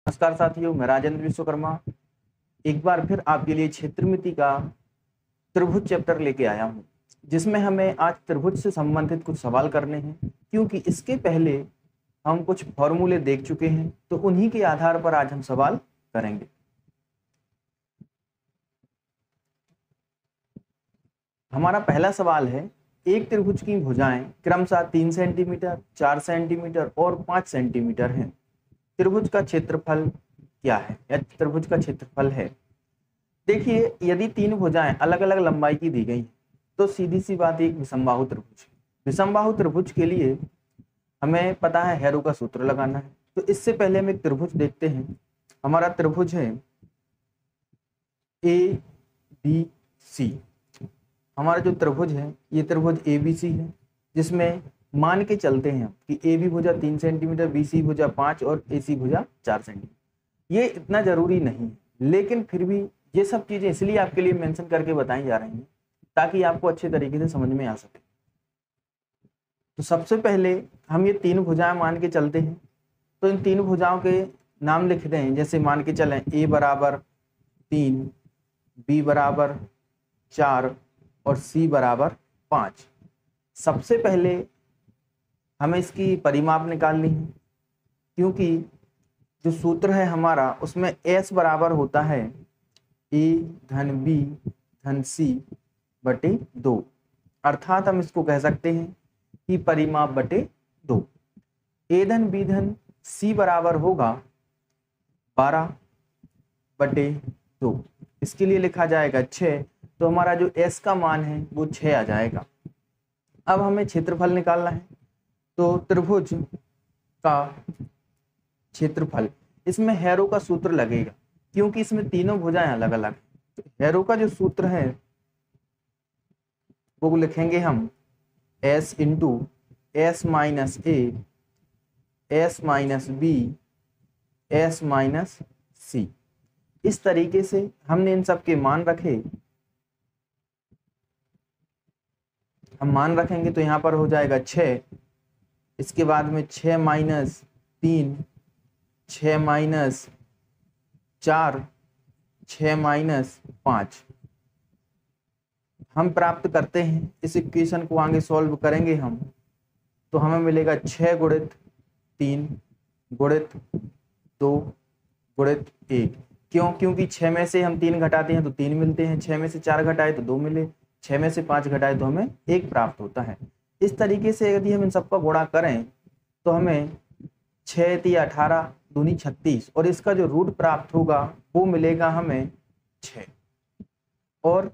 नमस्कार साथियों, मैं राजेंद्र विश्वकर्मा एक बार फिर आपके लिए क्षेत्रमिति का त्रिभुज चैप्टर लेके आया हूं, जिसमें हमें आज त्रिभुज से संबंधित कुछ सवाल करने हैं। क्योंकि इसके पहले हम कुछ फॉर्मूले देख चुके हैं, तो उन्हीं के आधार पर आज हम सवाल करेंगे। हमारा पहला सवाल है, एक त्रिभुज की भुजाएं क्रमशः 3 सेंटीमीटर, 4 सेंटीमीटर और 5 सेंटीमीटर हैं। त्रिभुज का क्षेत्रफल क्या है या त्रिभुज का क्षेत्रफल है। देखिए, यदि तीन भुजाएं अलग अलग लंबाई की दी गई हैं, तो सीधी सी बात एक विषमबाहु त्रिभुज है। विषमबाहु त्रिभुज के लिए हमें पता है हैरो का सूत्र लगाना है। तो इससे पहले हम एक त्रिभुज देखते हैं। हमारा त्रिभुज है ए बी सी। हमारा जो त्रिभुज है ये त्रिभुज ए बी सी है, जिसमें मान के चलते हैं कि ए बी भुजा 3 सेंटीमीटर, बी सी भुजा 5 और ए सी भुजा 4 सेंटीमीटर। ये इतना जरूरी नहीं है, लेकिन फिर भी ये सब चीजें इसलिए आपके लिए मेंशन करके बताई जा रही हैं ताकि आपको अच्छे तरीके से समझ में आ सके। तो सबसे पहले हम ये तीन भुजाएं मान के चलते हैं। तो इन तीन भुजाओं के नाम लिख दें। जैसे मान के चलें ए बराबर 3, बी बराबर 4 और सी बराबर 5। सबसे पहले हमें इसकी परिमाप निकालनी है, क्योंकि जो सूत्र है हमारा उसमें एस बराबर होता है ए धन बी धन सी बटे 2। अर्थात हम इसको कह सकते हैं कि परिमाप बटे 2। ए धन बी धन सी बराबर होगा 12 बटे 2। इसके लिए लिखा जाएगा 6। तो हमारा जो एस का मान है वो 6 आ जाएगा। अब हमें क्षेत्रफल निकालना है। तो त्रिभुज का क्षेत्रफल, इसमें हैरो का सूत्र लगेगा, क्योंकि इसमें तीनों भुजाएं अलग अलग। तो हैरो का जो सूत्र है वो लिखेंगे हम S into S minus A, S minus B, S minus C. इस तरीके से हमने इन सब के मान रखे। हम मान रखेंगे तो यहाँ पर हो जाएगा 6। इसके बाद में 6 माइनस 3, 6 माइनस 4, 6 माइनस 5 हम प्राप्त करते हैं। इस इक्वेशन को आगे सॉल्व करेंगे हम, तो हमें मिलेगा 6 गुणित 3 गुणित 2 गुणित 1। क्यों? क्योंकि 6 में से हम 3 घटाते हैं तो 3 मिलते हैं, 6 में से 4 घटाए तो 2 मिले, 6 में से 5 घटाए तो हमें 1 प्राप्त होता है। इस तरीके से यदि हम इन सबका गुणा करें तो हमें 6 × 18 दूनी 36 और इसका जो रूट प्राप्त होगा वो मिलेगा हमें 6। और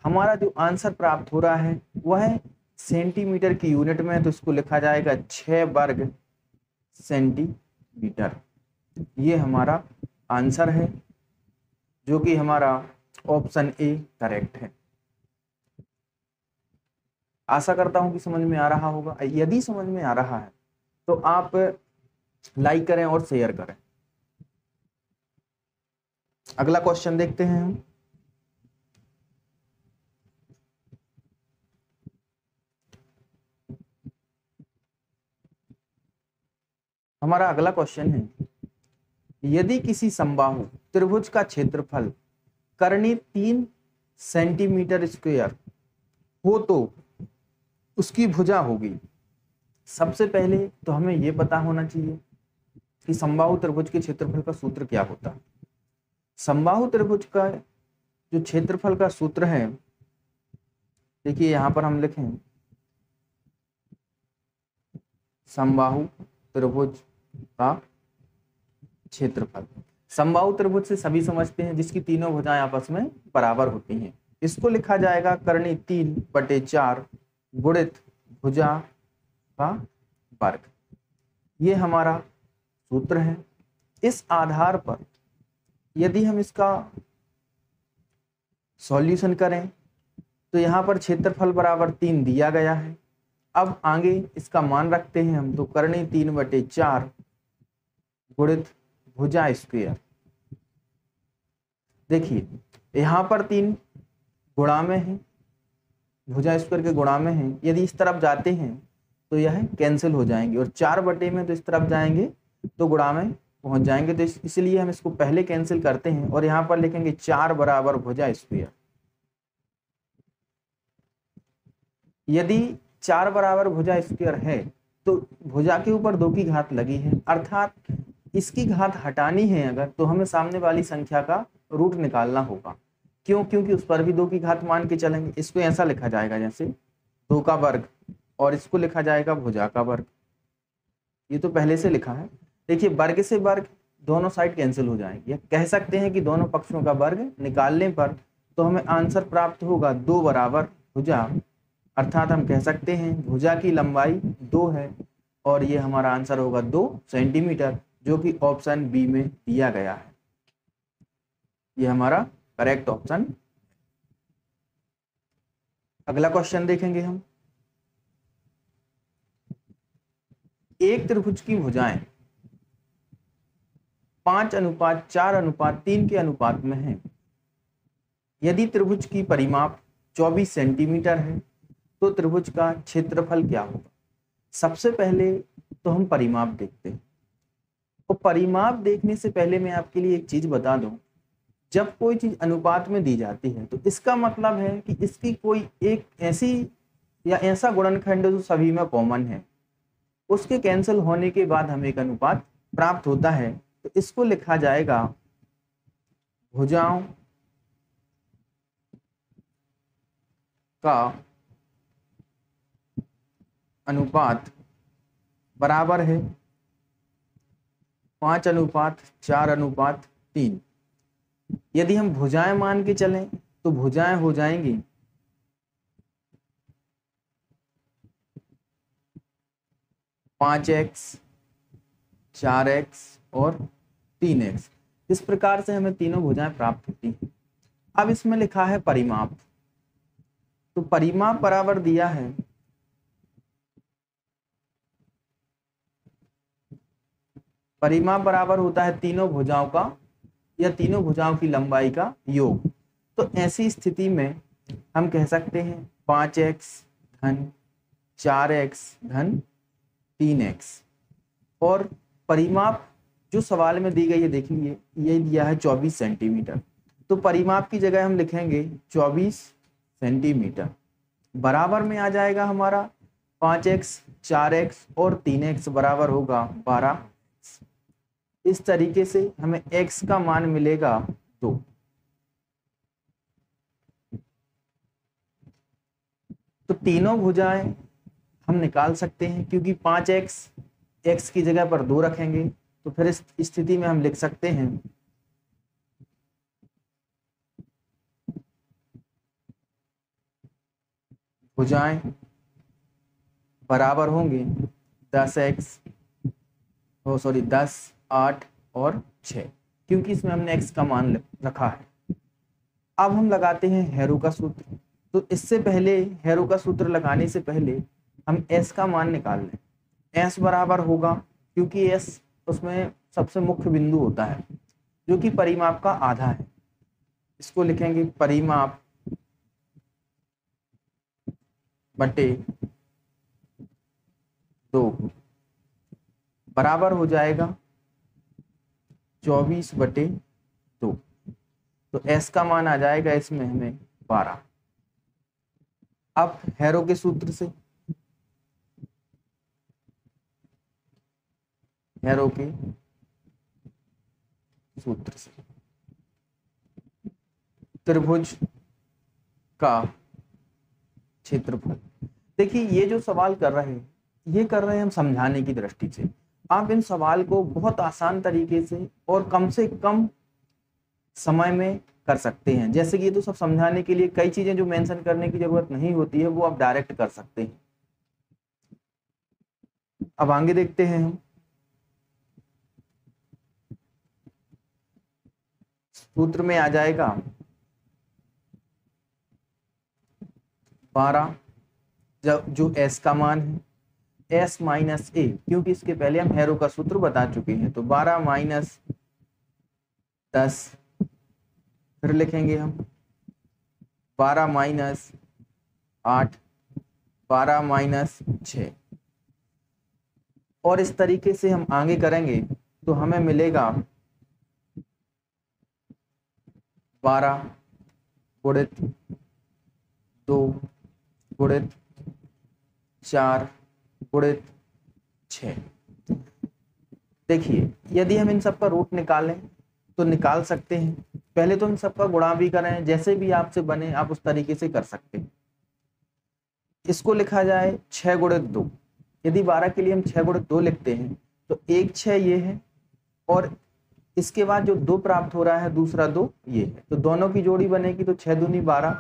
हमारा जो आंसर प्राप्त हो रहा है वह है सेंटीमीटर की यूनिट में। तो इसको लिखा जाएगा 6 वर्ग सेंटीमीटर। ये हमारा आंसर है, जो कि हमारा ऑप्शन ए करेक्ट है। आशा करता हूं कि समझ में आ रहा होगा। यदि समझ में आ रहा है तो आप लाइक करें और शेयर करें। अगला क्वेश्चन देखते हैं हम। हमारा अगला क्वेश्चन है, यदि किसी समबाहु त्रिभुज का क्षेत्रफल कर्णीय 3 सेंटीमीटर स्क्वायर हो तो उसकी भुजा होगी। सबसे पहले तो हमें यह पता होना चाहिए कि समबाहु त्रिभुज के क्षेत्रफल का सूत्र क्या होता है। समबाहु त्रिभुज का जो क्षेत्रफल का सूत्र है, देखिए यहां पर हम लिखें समबाहु त्रिभुज का क्षेत्रफल। समबाहु त्रिभुज से सभी समझते हैं जिसकी तीनों भुजाएं आपस में बराबर होती हैं। इसको लिखा जाएगा कर्णीय 3 बटे 4 गुणित भुजा का वर्ग। ये हमारा सूत्र है। इस आधार पर यदि हम इसका सॉल्यूशन करें तो यहाँ पर क्षेत्रफल बराबर 3 दिया गया है। अब आगे इसका मान रखते हैं हम, तो कर्णीय 3 बटे 4 गुणित भुजा स्क्वायर। देखिए यहाँ पर 3 गुणा में है, भुजा स्क्वायर के गुणा में है। यदि इस तरफ जाते हैं तो यह कैंसिल हो जाएंगे, और 4 बटे में तो इस तरफ जाएंगे तो गुणा में पहुंच जाएंगे। तो इसलिए हम इसको पहले कैंसिल करते हैं और यहाँ पर लिखेंगे 4 बराबर भुजा स्क्वायर। यदि 4 बराबर भुजा स्क्वायर है तो भुजा के ऊपर 2 की घात लगी है, अर्थात इसकी घात हटानी है अगर, तो हमें सामने वाली संख्या का रूट निकालना होगा। क्यों? क्योंकि उस पर भी 2 की घात मान के चलेंगे। इसको ऐसा लिखा जाएगा जैसे 2 का वर्ग, और इसको लिखा जाएगा भुजा का वर्ग। ये तो पहले से लिखा है। देखिए वर्ग से वर्ग दोनों साइड कैंसिल हो जाएंगे। कह सकते हैं कि दोनों पक्षों का वर्ग निकालने पर तो हमें आंसर प्राप्त होगा 2 बराबर भुजा, अर्थात हम कह सकते हैं भुजा की लंबाई 2 है और ये हमारा आंसर होगा 2 सेंटीमीटर, जो कि ऑप्शन बी में दिया गया है। ये हमारा करेक्ट ऑप्शन। अगला क्वेश्चन देखेंगे हम। एक त्रिभुज की भुजाएं 5:4:3 के अनुपात में है। यदि त्रिभुज की परिमाप 24 सेंटीमीटर है तो त्रिभुज का क्षेत्रफल क्या होगा? सबसे पहले तो हम परिमाप देखते हैं। तो परिमाप देखने से पहले मैं आपके लिए एक चीज बता दूं, जब कोई चीज अनुपात में दी जाती है तो इसका मतलब है कि इसकी कोई एक ऐसी या ऐसा गुणनखंड जो सभी में कॉमन है, उसके कैंसिल होने के बाद हमें एक अनुपात प्राप्त होता है। तो इसको लिखा जाएगा भुजाओं का अनुपात बराबर है 5:4:3। यदि हम भुजाएं मान के चलें तो भुजाएं हो जाएंगी 5x, 4x और 3x। इस प्रकार से हमें तीनों भुजाएं प्राप्त होती हैं। अब इसमें लिखा है परिमाप, तो परिमाप बराबर दिया है परिमाप बराबर होता है तीनों भुजाओं का या तीनों भुजाओं की लंबाई का योग। तो ऐसी स्थिति में हम कह सकते हैं 5x धन 4x धन 3x। और परिमाप जो सवाल में दी गई है देख लीजिए, ये दिया है 24 सेंटीमीटर। तो परिमाप की जगह हम लिखेंगे 24 सेंटीमीटर। बराबर में आ जाएगा हमारा 5x, 4x और 3x बराबर होगा 12। इस तरीके से हमें x का मान मिलेगा 2। तो तीनों भुजाएं हम निकाल सकते हैं, क्योंकि 5x x की जगह पर 2 रखेंगे तो फिर इस स्थिति में हम लिख सकते हैं भुजाएं बराबर होंगे 10x 10, 8 और 6, क्योंकि इसमें हमने x का मान रखा है। अब हम लगाते हैं हैरो का सूत्र। तो इससे पहले हैरो का सूत्र लगाने से पहले हम s का मान निकाल लें। s बराबर होगा, क्योंकि s उसमें सबसे मुख्य बिंदु होता है जो कि परिमाप का आधा है। इसको लिखेंगे परिमाप बटे 2 बराबर हो जाएगा 24/2। तो s का मान आ जाएगा इसमें हमें 12। अब हैरो के सूत्र से, हैरो के सूत्र से त्रिभुज का क्षेत्रफल। देखिए ये जो सवाल कर रहे हैं ये कर रहे हैं हम समझाने की दृष्टि से। आप इन सवाल को बहुत आसान तरीके से और कम से कम समय में कर सकते हैं। जैसे कि ये तो सब समझाने के लिए, कई चीजें जो मेंशन करने की जरूरत नहीं होती है वो आप डायरेक्ट कर सकते हैं। अब आगे देखते हैं हम। सूत्र में आ जाएगा 12, जो s का मान है, s माइनस a, क्योंकि इसके पहले हम हैरो का सूत्र बता चुके हैं। तो 12 माइनस 10, फिर लिखेंगे हम 12 माइनस 8, 12 माइनस 6, और इस तरीके से हम आगे करेंगे तो हमें मिलेगा 12 गुणित 2 गुणित 4 गुणित 6। देखिए यदि हम इन सब का रूट निकालें तो निकाल सकते हैं। पहले तो इन सब का गुणा भी करें, जैसे भी आपसे बने आप उस तरीके से कर सकते हैं। इसको लिखा जाए 6 गुणित 2। यदि 12 के लिए हम 6 गुणित 2 लिखते हैं तो 1 6 ये है, और इसके बाद जो 2 प्राप्त हो रहा है दूसरा 2 ये है, तो दोनों की जोड़ी बनेगी तो 6 दूनी 12,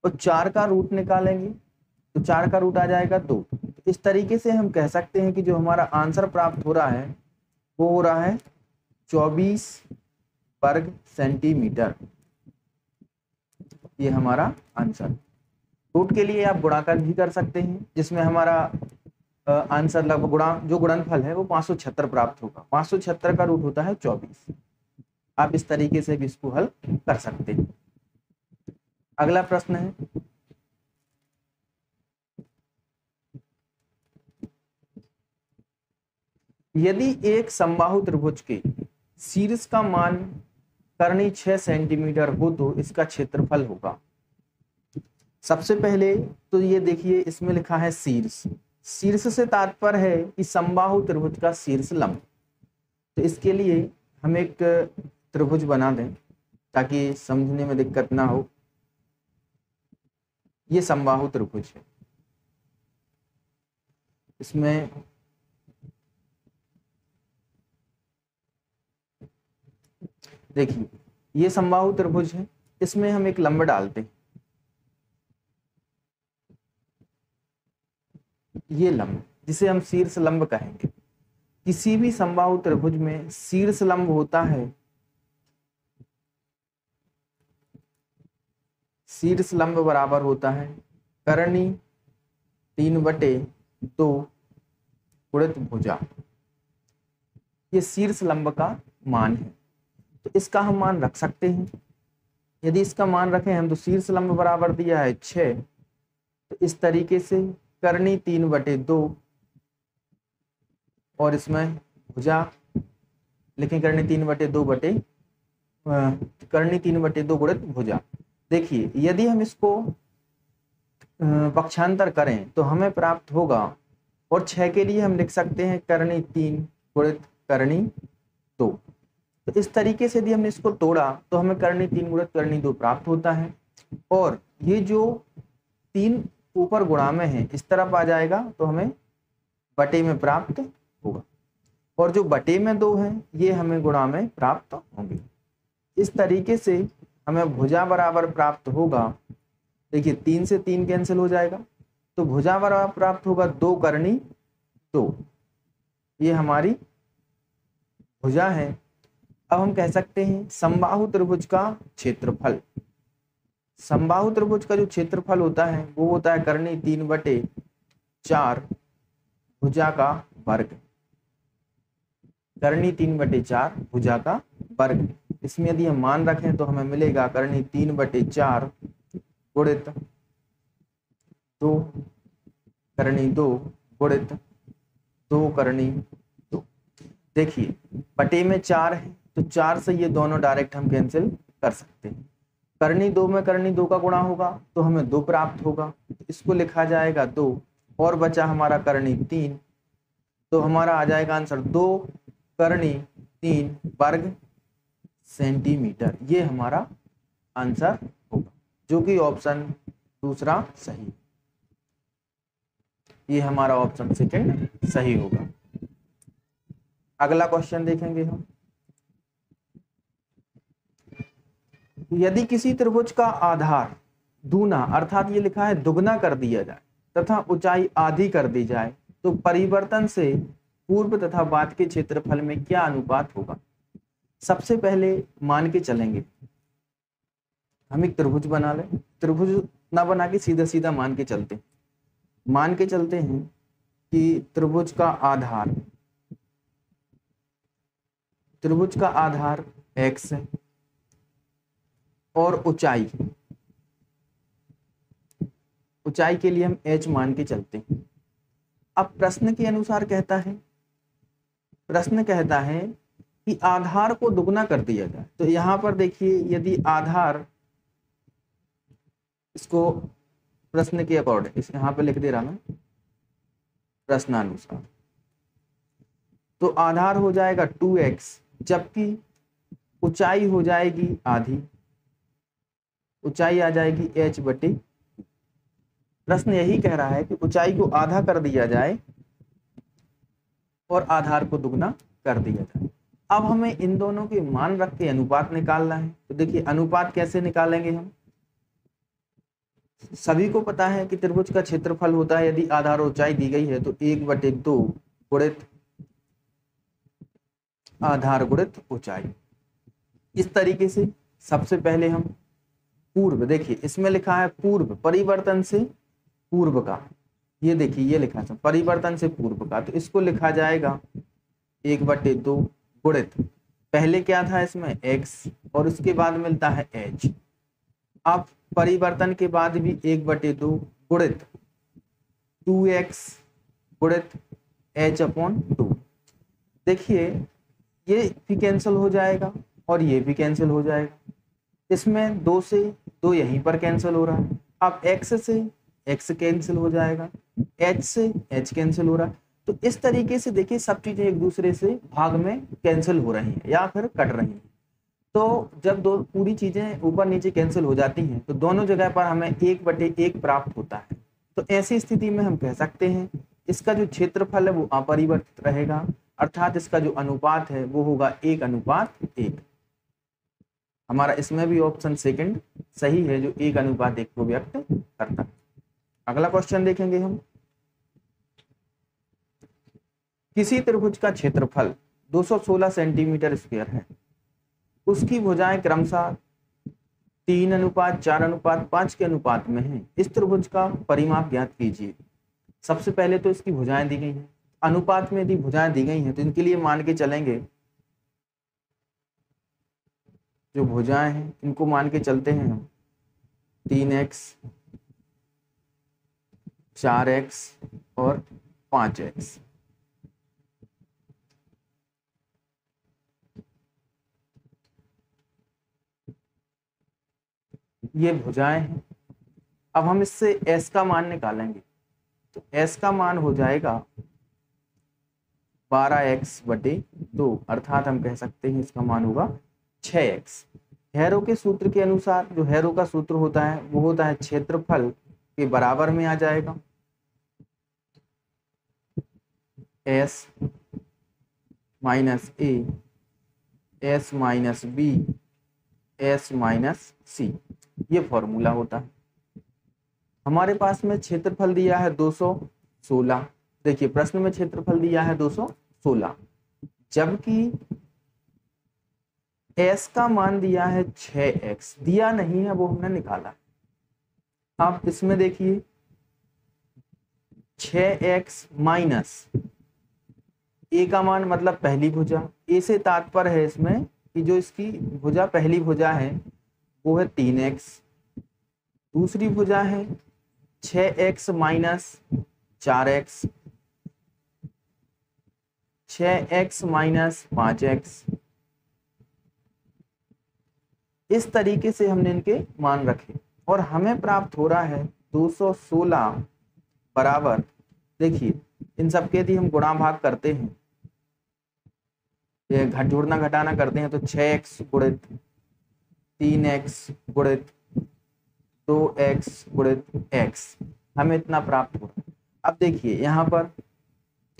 और 4 का रूट निकालेंगे तो 4 का रूट आ जाएगा 2। तो इस तरीके से हम कह सकते हैं कि जो हमारा आंसर प्राप्त हो रहा है वो हो रहा है 24 वर्ग सेंटीमीटर। ये हमारा आंसर। रूट के लिए आप गुणाकार भी कर सकते हैं, जिसमें हमारा आंसर लगभग जो गुणनफल है वो 576 प्राप्त होगा। 576 का रूट होता है 24। आप इस तरीके से भी इसको हल कर सकते हैं। अगला प्रश्न है, यदि एक समबाहु त्रिभुज के शीर्ष का मान कर्णी 6 सेंटीमीटर हो तो इसका क्षेत्रफल होगा। सबसे पहले तो ये देखिए, इसमें लिखा है शीर्ष। शीर्ष से तात्पर्य है कि समबाहु त्रिभुज का शीर्ष लंब। तो इसके लिए हम एक त्रिभुज बना दें ताकि समझने में दिक्कत ना हो। ये समबाहु त्रिभुज है। इसमें देखिए ये समबाहु त्रिभुज है, इसमें हम एक लंब डालते हैं। ये लंब जिसे हम शीर्ष लंब कहेंगे। किसी भी समबाहु त्रिभुज में शीर्ष लंब होता है, शीर्ष लंब बराबर होता है कर्णी 3/2 गुणित भुजा। ये शीर्ष लंब का मान है, तो इसका हम मान रख सकते हैं। यदि इसका मान रखें हम तो शीर्ष लंब बराबर दिया है 6, तो इस तरीके से कर्णी 3/2 और इसमें भुजा लिखें कर्णी 3/2 कर्णी 3/2 गुणित भुजा। देखिए यदि हम इसको पक्षांतर करें तो हमें प्राप्त होगा, और 6 के लिए हम लिख सकते हैं कर्णी 3 गुणित कर्णी 2। तो इस तरीके से यदि हमने इसको तोड़ा तो हमें कर्णी 3 गुणित कर्णी 2 प्राप्त होता है, और ये जो 3 ऊपर गुणा में है इस तरफ आ जाएगा तो हमें बटे में प्राप्त होगा, और जो बटे में 2 है ये हमें गुणा में प्राप्त होंगे। इस तरीके से हमें भुजा बराबर प्राप्त होगा। देखिए 3 से 3 कैंसिल हो जाएगा, तो भुजा बराबर प्राप्त होगा 2 कर्णी 2। ये हमारी भुजा है। अब हम कह सकते हैं समबाहु त्रिभुज का क्षेत्रफल। समबाहु त्रिभुज का जो क्षेत्रफल होता है वो होता है कर्णी 3/4 भुजा का वर्ग। कर्णी 3/4 भुजा का वर्ग। इसमें यदि हम मान रखें तो हमें मिलेगा कर्णी 3/4 गुणित 2 कर्णी 2 गुणित 2 कर्णी 2। देखिए बटे में 4 है तो 4 से ये दोनों डायरेक्ट हम कैंसिल कर सकते हैं। कर्णी 2 में कर्णी 2 का गुणा होगा तो हमें 2 प्राप्त होगा, तो इसको लिखा जाएगा 2, और बचा हमारा कर्णी 3, तो हमारा आ जाएगा आंसर 2 कर्णी 3 वर्ग सेंटीमीटर। ये हमारा आंसर होगा, जो कि ऑप्शन दूसरा सही। ये हमारा ऑप्शन सेकंड सही होगा। अगला क्वेश्चन देखेंगे हम। यदि किसी त्रिभुज का आधार दूना अर्थात ये लिखा है दुगना कर दिया जाए तथा ऊंचाई आधी कर दी जाए तो परिवर्तन से पूर्व तथा बाद के क्षेत्रफल में क्या अनुपात होगा। सबसे पहले मान के चलेंगे, हम एक त्रिभुज बना लें। त्रिभुज ना बना के सीधा सीधा मान के चलते हैं। मान के चलते हैं कि त्रिभुज का आधार x है और ऊंचाई के लिए हम h मान के चलते हैं। अब प्रश्न के अनुसार कहता है कि आधार को दुगना कर दिया जाए। तो यहाँ पर देखिए, यदि आधार, इसको प्रश्न के अकॉर्डिंग इस यहाँ पे लिख दे रहा मैं, प्रश्नानुसार, तो आधार हो जाएगा 2x, जबकि ऊंचाई हो जाएगी आधी, ऊंचाई आ जाएगी h/। प्रश्न यही कह रहा है कि ऊंचाई को आधा कर दिया जाए और आधार को दुगना कर दिया जाए। अब हमें इन दोनों के मान रख के अनुपात निकालना है। तो देखिए अनुपात कैसे निकालेंगे हम, सभी को पता है कि त्रिभुज का क्षेत्रफल होता है, यदि आधार ऊंचाई दी गई है तो 1/2 गुणित आधार गुणित ऊंचाई। इस तरीके से सबसे पहले हम पूर्व, देखिए इसमें लिखा है पूर्व, परिवर्तन से पूर्व का, ये देखिए ये लिखा है परिवर्तन से पूर्व का, तो इसको लिखा जाएगा 1/2 गुणित, पहले क्या था इसमें x और उसके बाद मिलता है h। अब परिवर्तन के बाद भी 1/2 गुणित 2x गुणित h/2। देखिए ये भी कैंसिल हो जाएगा और ये भी कैंसिल हो जाएगा, इसमें 2 से 2 यहीं पर कैंसिल हो रहा है। अब x से x कैंसिल हो जाएगा, h से h कैंसिल हो रहा है। तो इस तरीके से देखिए सब चीजें एक दूसरे से भाग में कैंसिल हो रही हैं या फिर कट रही हैं। तो जब दो पूरी चीजें ऊपर नीचे कैंसिल हो जाती हैं तो दोनों जगह पर हमें 1/1 प्राप्त होता है। तो ऐसी स्थिति में हम कह सकते हैं इसका जो क्षेत्रफल है वो अपरिवर्तित रहेगा, अर्थात इसका जो अनुपात है वो होगा 1:1। हमारा इसमें भी ऑप्शन सेकंड सही है, जो 1:1 को व्यक्त करता है। अगला क्वेश्चन देखेंगे हम, किसी त्रिभुज का क्षेत्रफल 216 सेंटीमीटर स्क्वायर है, उसकी भुजाएं क्रमशः 3:4:5 के अनुपात में है, इस त्रिभुज का परिमाप ज्ञात कीजिए। सबसे पहले तो इसकी भुजाएं दी गई हैं, अनुपात में यदि भुजाएं दी गई हैं तो इनके लिए मान के चलेंगे, जो भुजाएं हैं इनको मान के चलते हैं हम 3x 4x और 5x। ये भुजाएं हैं। अब हम इससे s का मान निकालेंगे, तो s का मान हो जाएगा 12x/2, अर्थात हम कह सकते हैं इसका मान होगा 6x। हैरो के सूत्र के अनुसार, जो हैरो का सूत्र होता है वो होता है क्षेत्रफल के बराबर में आ जाएगा s minus a s minus b s minus c, ये फॉर्मूला होता है। हमारे पास में क्षेत्रफल दिया है 216, देखिए प्रश्न में क्षेत्रफल दिया है 216, जबकि s का मान दिया है 6x, दिया नहीं है वो हमने निकाला। आप इसमें देखिए 6x माइनस a का मान मतलब पहली भुजा, a से तात्पर्य है इसमें कि जो इसकी भुजा पहली भुजा है वो है 3x, दूसरी भुजा है 6x minus 4x, 6x minus 5x। इस तरीके से हमने इनके मान रखे और हमें प्राप्त हो रहा है 216 बराबर, देखिए इन सबके यदि हम गुणा भाग करते हैं, ये जोड़ना घटाना करते हैं, तो 6x गुणित 3x गुणित 2x गुणित x, हमें इतना प्राप्त हो रहा है। अब देखिए यहाँ पर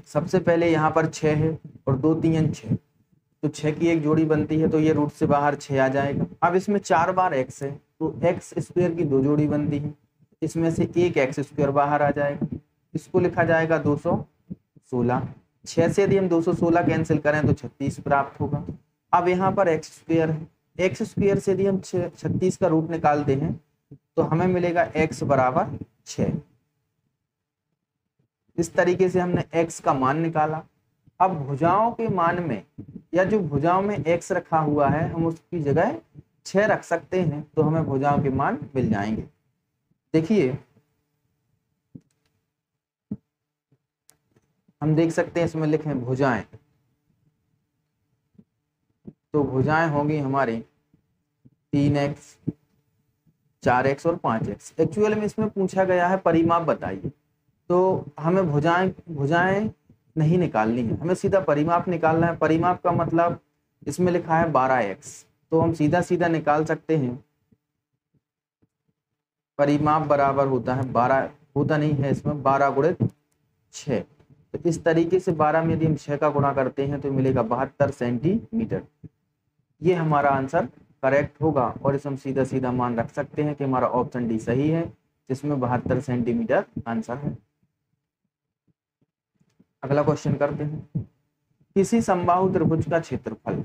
सबसे पहले यहाँ पर 6 है और 2 3 6, तो 6 की एक जोड़ी बनती है, तो ये रूट से बाहर 6 आ जाएगा। अब इसमें 4 बार x है तो x स्क्वायर की 2 जोड़ी बनती है, इसमें से एक x स्क्वायर बाहर आ जाएगा, इसको लिखा जाएगा 216। 6 से यदि हम 216 कैंसिल करें तो 36 प्राप्त होगा। अब यहाँ पर x स्क्वायर है, x स्क्वायर से यदि हम 36 का रूट निकालते हैं तो हमें मिलेगा x बराबर 6। इस तरीके से हमने x का मान निकाला। अब भुजाओं के मान में, या जो भुजाओं में x रखा हुआ है हम उसकी जगह 6 रख सकते हैं, तो हमें भुजाओं के मान मिल जाएंगे। देखिए हम देख सकते हैं इसमें लिखे भुजाएं, तो भुजाएं होंगी हमारी 3x, 4x और 5x। एक्चुअल में इसमें पूछा गया है परिमाप बताइए, तो हमें भुजाएं भुजाएं नहीं निकालनी है, हमें सीधा परिमाप निकालना है। परिमाप का मतलब इसमें लिखा है 12x, तो हम सीधा सीधा निकाल सकते हैं। परिमाप बराबर होता है 12, होता नहीं है इसमें 12 गुणित 6। तो इस तरीके से 12 में यदि हम 6 का गुणा करते हैं तो मिलेगा 72 सेंटीमीटर। ये हमारा आंसर करेक्ट होगा और इसे हम सीधा सीधा मान रख सकते हैं कि हमारा ऑप्शन डी सही है, जिसमें 72 सेंटीमीटर आंसर है। अगला क्वेश्चन करते हैं। किसी समबाहु त्रिभुज का क्षेत्रफल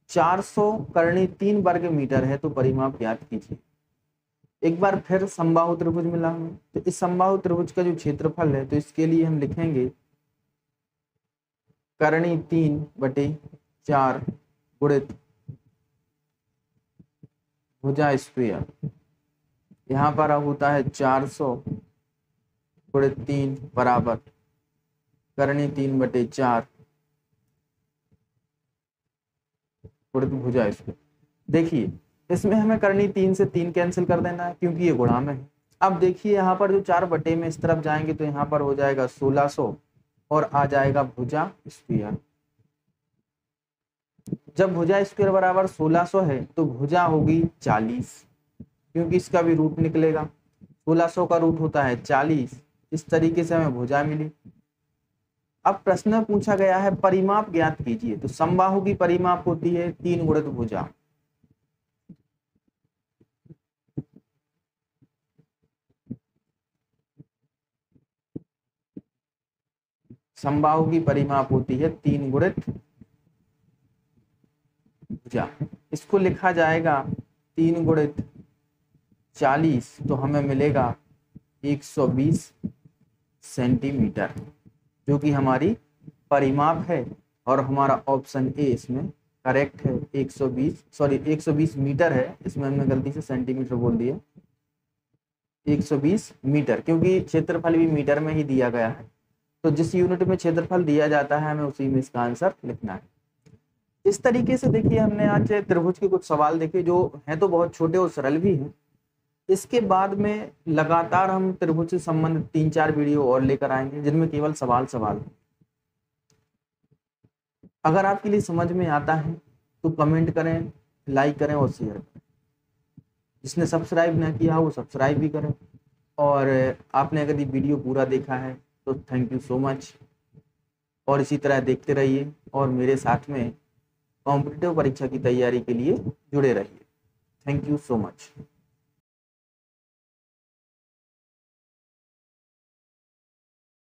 400 करनी 3 वर्ग मीटर है, तो परिमाप ज्ञात कीजिए। एक बार फिर समबाहु त्रिभुज मिला हमें, तो इस समबाहु त्रिभुज का जो क्षेत्रफल है, तो इसके लिए हम लिखेंगे करनी 3/4 गुणित भुजा स्क्वायर। यहाँ पर अब होता है 400 गुणित 3 बराबर करनी 3/4 गुणित भुजा स्क्वायर। देखिए इसमें हमें करनी 3 से 3 कैंसिल कर देना है क्योंकि ये गुणा में है। अब देखिए यहाँ पर जो 4 बटे में इस तरफ जाएंगे तो यहाँ पर हो जाएगा 1600 और आ जाएगा भुजा स्क्वायर। जब भुजा स्क्वायर बराबर 1600 है तो भुजा होगी 40, क्योंकि इसका भी रूट निकलेगा। 1600 का रूट होता है 40। इस तरीके से हमें भुजा मिली। अब प्रश्न में पूछा गया है परिमाप ज्ञात कीजिए, तो समबाहु की परिमाप होती है 3 गुणित भुजा। समबाहु की परिमाप होती है 3 गुणित भुजा। इसको लिखा जाएगा 3 गुणित 40, तो हमें मिलेगा 120 सेंटीमीटर, जो कि हमारी परिमाप है और हमारा ऑप्शन ए इसमें करेक्ट है। 120 मीटर है, इसमें हमने गलती से सेंटीमीटर बोल दिया। 120 मीटर, क्योंकि क्षेत्रफल भी मीटर में ही दिया गया है, तो जिस यूनिट में क्षेत्रफल दिया जाता है हमें उसी में इसका आंसर लिखना है। इस तरीके से देखिए हमने आज त्रिभुज के कुछ सवाल देखे जो हैं तो बहुत छोटे और सरल भी हैं। इसके बाद में लगातार हम त्रिभुज से संबंधित 3-4 वीडियो और लेकर आएंगे जिनमें केवल सवाल है। अगर आपके लिए समझ में आता है तो कमेंट करें, लाइक करें और शेयर करें। जिसने सब्सक्राइब ना किया वो सब्सक्राइब भी करें। और आपने अगर ये वीडियो पूरा देखा है तो थैंक यू सो मच, और इसी तरह देखते रहिए और मेरे साथ में कॉम्पिटिटिव परीक्षा की तैयारी के लिए जुड़े रहिए। Thank you so much.